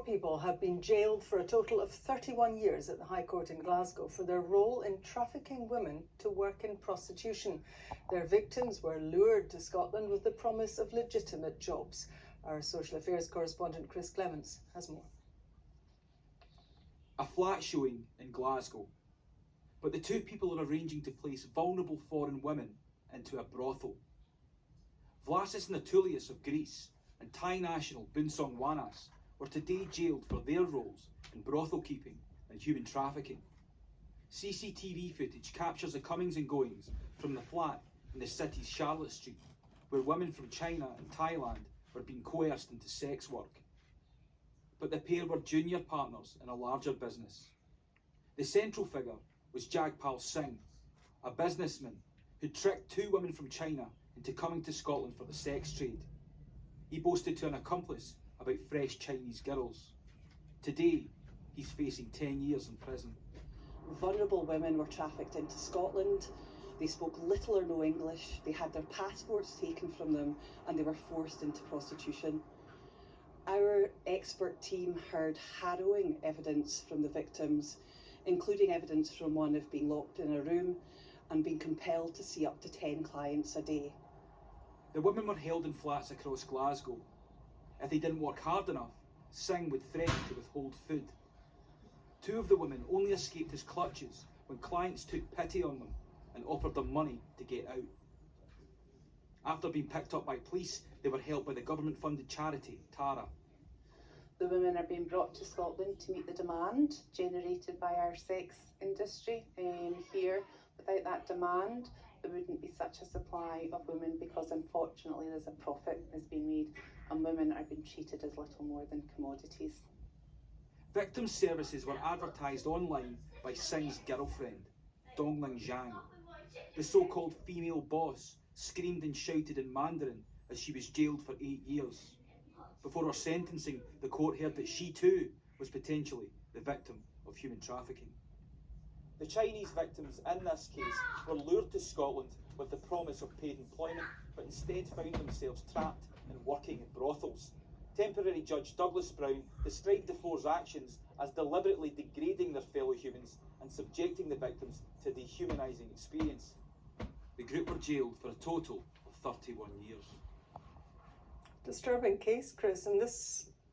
people have been jailed for a total of 31 years at the High Court in Glasgow for their role in trafficking women to work in prostitution. Their victims were lured to Scotland with the promise of legitimate jobs. Our social affairs correspondent Chris Clements has more. A flat showing in Glasgow, but the two people are arranging to place vulnerable foreign women into a brothel. Vlasis Natoulias of Greece and Thai national Bunsong Wanas were today jailed for their roles in brothel keeping and human trafficking. CCTV footage captures the comings and goings from the flat in the city's Charlotte Street, where women from China and Thailand were being coerced into sex work. But the pair were junior partners in a larger business. The central figure was Jagpal Singh, a businessman who tricked two women from China into coming to Scotland for the sex trade. He boasted to an accomplice about fresh Chinese girls. Today, he's facing 10 years in prison. Vulnerable women were trafficked into Scotland. They spoke little or no English. They had their passports taken from them and they were forced into prostitution. Our expert team heard harrowing evidence from the victims, including evidence from one of being locked in a room and being compelled to see up to 10 clients a day. The women were held in flats across Glasgow. If they didn't work hard enough, Singh would threaten to withhold food. Two of the women only escaped his clutches when clients took pity on them and offered them money to get out. After being picked up by police, they were helped by the government-funded charity, Tara. The women are being brought to Scotland to meet the demand generated by our sex industry here. Without that demand, there wouldn't be such a supply of women because unfortunately there's a profit that's being made and women are being treated as little more than commodities. Victim services were advertised online by Singh's girlfriend, Dongling Zhang. The so-called female boss screamed and shouted in Mandarin as she was jailed for 8 years. Before her sentencing, the court heard that she too was potentially the victim of human trafficking. The Chinese victims in this case were lured to Scotland with the promise of paid employment, but instead found themselves trapped and working in brothels. Temporary Judge Douglas Brown described the four's actions as deliberately degrading their fellow humans and subjecting the victims to a dehumanising experience. The group were jailed for a total of 31 years. Disturbing case, Chris, and this